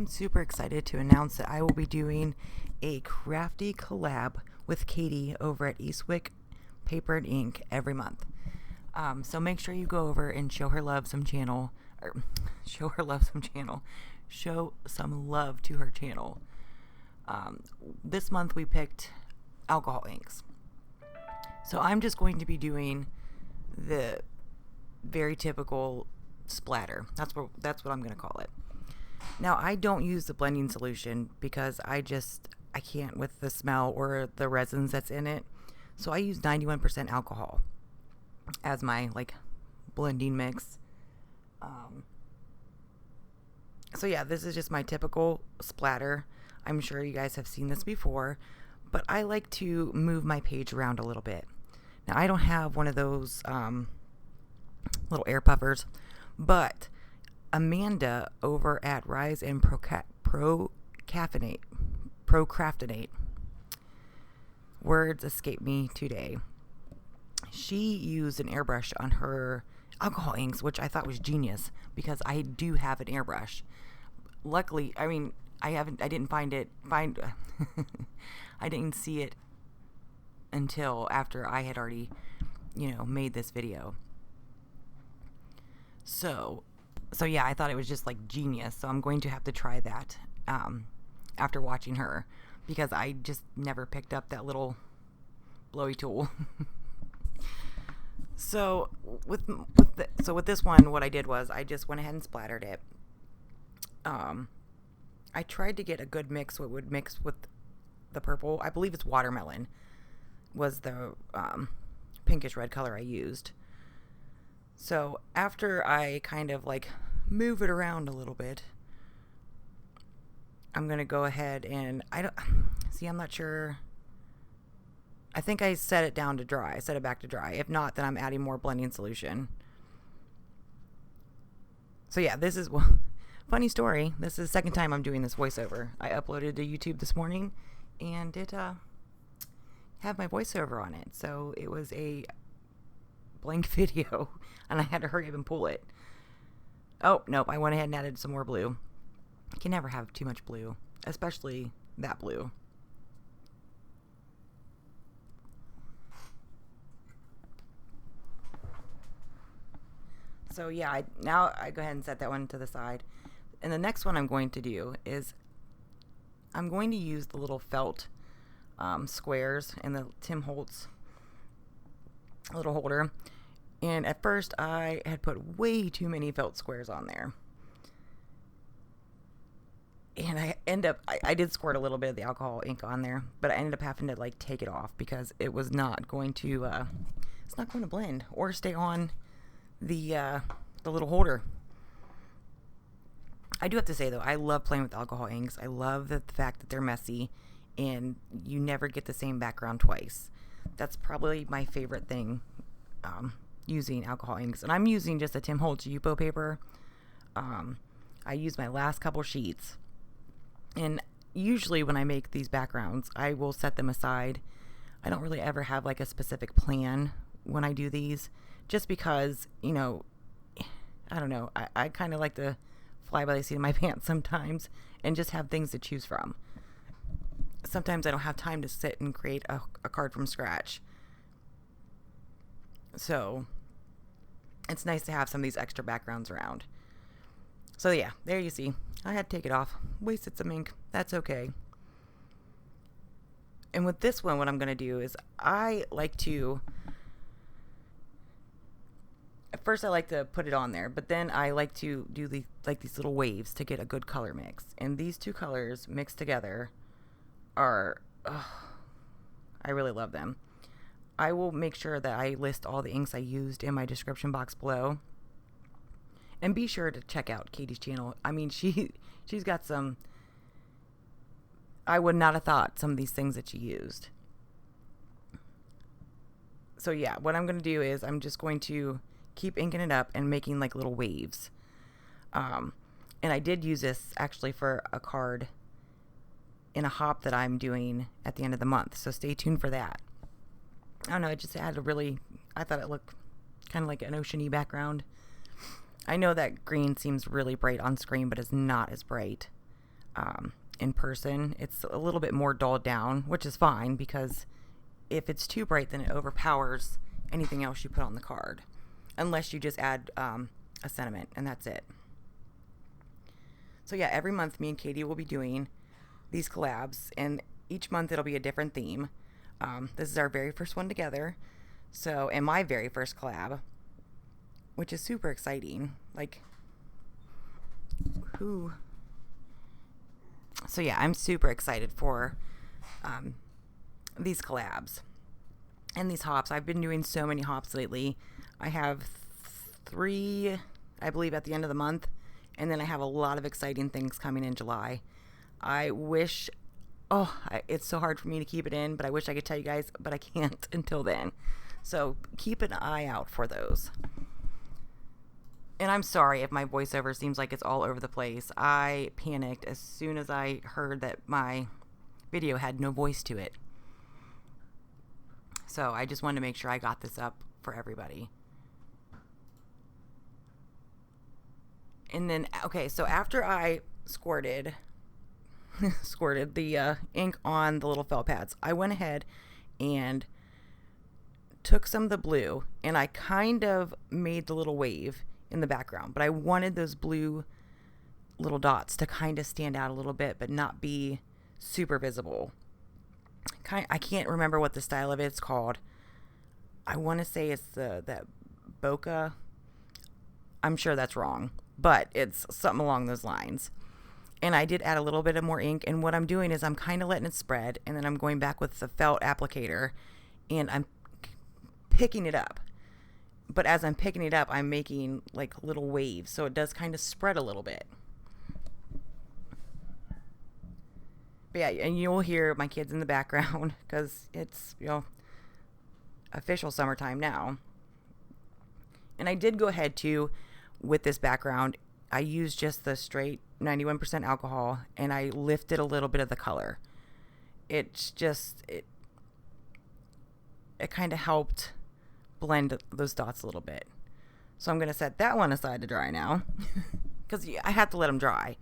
am super excited to announce that I will be doing a Crafty Collab with Katy over at Eastwick Paper and Ink every month. So make sure you go over and show some love to her channel. This month we picked alcohol inks. So I'm just going to be doing the very typical splatter. That's what I'm going to call it. Now, I don't use the blending solution because I can't with the smell or the resins that's in it. So I use 91% alcohol as my blending mix. So yeah, this is just my typical splatter. I'm sure you guys have seen this before, but I like to move my page around a little bit. Now, I don't have one of those little air puffers, but Amanda over at Rise and Procrastinate, words escape me today. She used an airbrush on her alcohol inks, which I thought was genius because I do have an airbrush. Luckily, I didn't I didn't see it until after I had already, made this video. So yeah, I thought it was just genius. So I'm going to have to try that after watching her, because I just never picked up that little blowy tool. So with this one, what I did was I just went ahead and splattered it. I tried to get a good mix, what would mix with the purple. I believe it's watermelon was the pinkish red color I used. So after I kind of move it around a little bit, I'm going to go ahead and I'm not sure. I think I set it down to dry. I set it back to dry. If not, then I'm adding more blending solution. So yeah, this is, funny story. This is the second time I'm doing this voiceover. I uploaded to YouTube this morning and it had my voiceover on it. So it was a blank video and I had to hurry up and pull it. Oh, nope. I went ahead and added some more blue. You can never have too much blue, especially that blue. So yeah, now I go ahead and set that one to the side. And the next one I'm going to do is I'm going to use the little felt squares in the Tim Holtz little holder. And at first I had put way too many felt squares on there. And I did squirt a little bit of the alcohol ink on there, but I ended up having to take it off because it was not going to, it's not going to blend or stay on the little holder. I do have to say though, I love playing with alcohol inks. I love the fact that they're messy and you never get the same background twice. That's probably my favorite thing, using alcohol inks. And I'm using just a Tim Holtz Yupo paper. I use my last couple sheets. And usually when I make these backgrounds, I will set them aside. I don't really ever have a specific plan when I do these, just because, I don't know. I kind of like to fly by the seat of my pants sometimes and just have things to choose from. Sometimes I don't have time to sit and create a card from scratch. So it's nice to have some of these extra backgrounds around. So yeah, there you see. I had to take it off. Wasted some ink. That's okay. And with this one, what I'm going to do is I like to... At first I like to put it on there, but then I like to do these little waves to get a good color mix. And these two colors mixed together are... I really love them. I will make sure that I list all the inks I used in my description box below. And be sure to check out Katy's channel. I mean, she's got some... I would not have thought some of these things that she used. So yeah, what I'm going to do is I'm just going to keep inking it up and making little waves. And I did use this actually for a card in a hop that I'm doing at the end of the month. So stay tuned for that. I don't know, it just had I thought it looked kind of like an ocean-y background. I know that green seems really bright on screen, but it's not as bright. in person. It's a little bit more dulled down, which is fine because if it's too bright, then it overpowers anything else you put on the card, unless you just add a sentiment, and that's it. So yeah, every month me and Katy will be doing these collabs, and each month it'll be a different theme. This is our very first one together, so, and my very first collab, which is super exciting. Like, who? So yeah, I'm super excited for these collabs and these hops. I've been doing so many hops lately. I have 3, I believe, at the end of the month, and then I have a lot of exciting things coming in July. I wish, it's so hard for me to keep it in, but I wish I could tell you guys, but I can't until then. So keep an eye out for those. And I'm sorry if my voiceover seems like it's all over the place. I panicked as soon as I heard that my video had no voice to it. So I just wanted to make sure I got this up for everybody. And then, okay, so after I squirted the ink on the little felt pads, I went ahead and took some of the blue, and I kind of made the little wave in the background, but I wanted those blue little dots to kind of stand out a little bit, but not be super visible. I can't remember what the style of it's called. I want to say it's that bokeh. I'm sure that's wrong, but it's something along those lines. And I did add a little bit of more ink, and what I'm doing is I'm kind of letting it spread, and then I'm going back with the felt applicator, and I'm picking it up. But as I'm picking it up, I'm making like little waves, so it does kind of spread a little bit. But yeah, and you'll hear my kids in the background because it's, official summertime now. And I did go ahead too with this background. I used just the straight 91% alcohol, and I lifted a little bit of the color. It's just, it kind of helped blend those dots a little bit. So I'm going to set that one aside to dry now because I have to let them dry.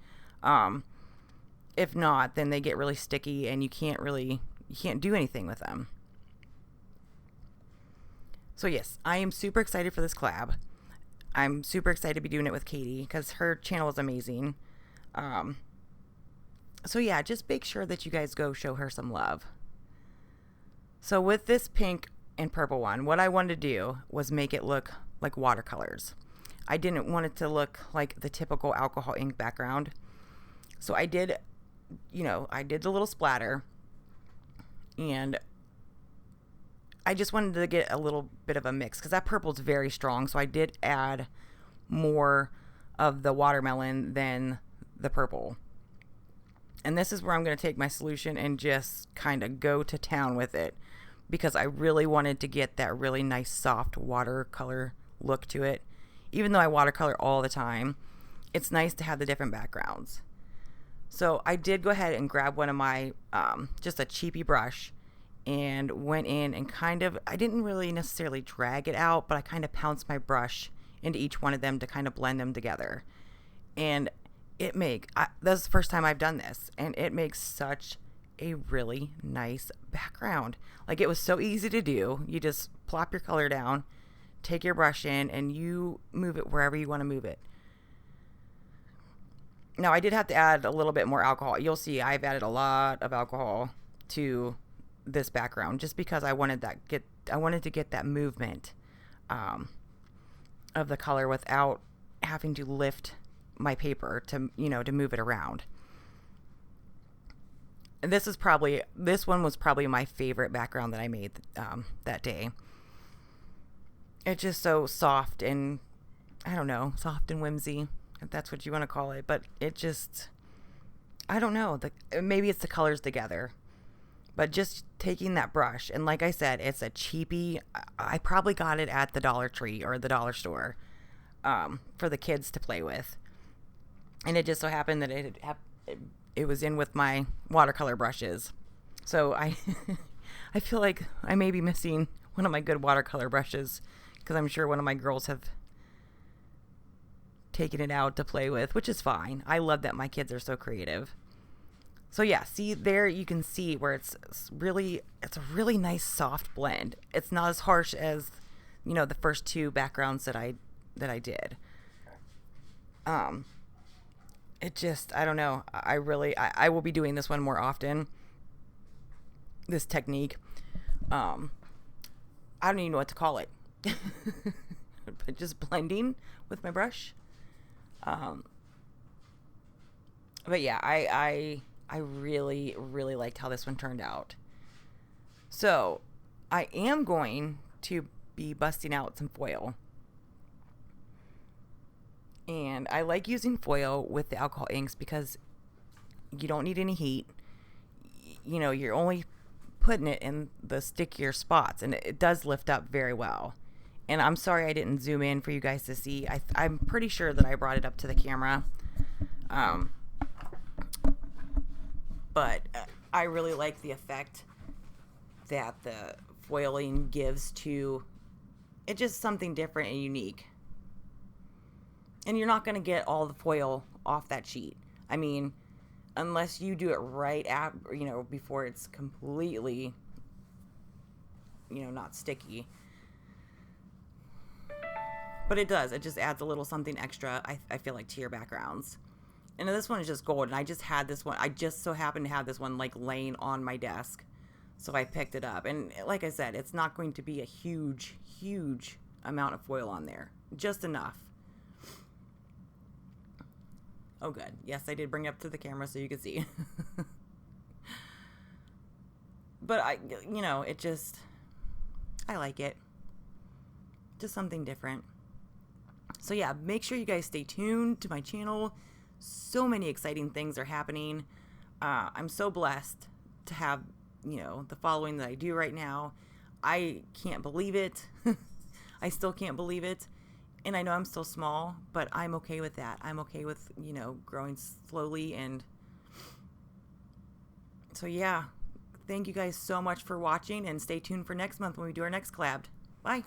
If not, then they get really sticky and you can't do anything with them. So yes, I am super excited for this collab. I'm super excited to be doing it with Katy because her channel is amazing. So yeah, just make sure that you guys go show her some love. So with this pink and purple one, what I wanted to do was make it look like watercolors. I didn't want it to look like the typical alcohol ink background. So I did, the little splatter, and I just wanted to get a little bit of a mix because that purple is very strong. So I did add more of the watermelon than the purple. And this is where I'm going to take my solution and just kind of go to town with it because I really wanted to get that really nice soft watercolor look to it. Even though I watercolor all the time, it's nice to have the different backgrounds. So I did go ahead and grab one of my, just a cheapy brush, and went in and I didn't really necessarily drag it out, but I kind of pounced my brush into each one of them to kind of blend them together. And that's the first time I've done this, and it makes such a really nice background. Like, it was so easy to do. You just plop your color down, take your brush in, and you move it wherever you want to move it. Now, I did have to add a little bit more alcohol. You'll see I've added a lot of alcohol to this background just because I wanted to get that movement of the color without having to lift my paper to move it around. And this one was probably my favorite background that I made that day. It's just so soft and, I don't know, soft and whimsy, if that's what you want to call it. But it just, I don't know, maybe it's the colors together. But just taking that brush, and like I said, it's a cheapie. I probably got it at the Dollar Tree or the dollar store for the kids to play with. And it just so happened that it was in with my watercolor brushes. So I feel like I may be missing one of my good watercolor brushes because I'm sure one of my girls have taken it out to play with, which is fine. I love that my kids are so creative. So yeah, see there you can see where it's a really nice soft blend. It's not as harsh as, you know, the first two backgrounds that I did. It just, I don't know. I will be doing this one more often. This technique. I don't even know what to call it. But just blending with my brush. But yeah, I really, really liked how this one turned out. So I am going to be busting out some foil. And I like using foil with the alcohol inks because you don't need any heat. You know, you're only putting it in the stickier spots, and it does lift up very well. And I'm sorry I didn't zoom in for you guys to see. I'm pretty sure that I brought it up to the camera. But I really like the effect that the foiling gives to it. Just something different and unique. And you're not going to get all the foil off that sheet. I mean, unless you do it right at, you know, before it's completely, you know, not sticky. But it does. It just adds a little something extra, I feel like, to your backgrounds. And this one is just gold. And I just had this one. I just so happened to have this one, like, laying on my desk. So I picked it up. And like I said, it's not going to be a huge, huge amount of foil on there. Just enough. Oh, good. Yes, I did bring it up to the camera so you could see. But you know, I like it. Just something different. So yeah, make sure you guys stay tuned to my channel. So many exciting things are happening. I'm so blessed to have, you know, the following that I do right now. I can't believe it. I still can't believe it. And I know I'm still small, but I'm okay with that. I'm okay with, you know, growing slowly. And so, yeah, thank you guys so much for watching, and stay tuned for next month when we do our next collab. Bye.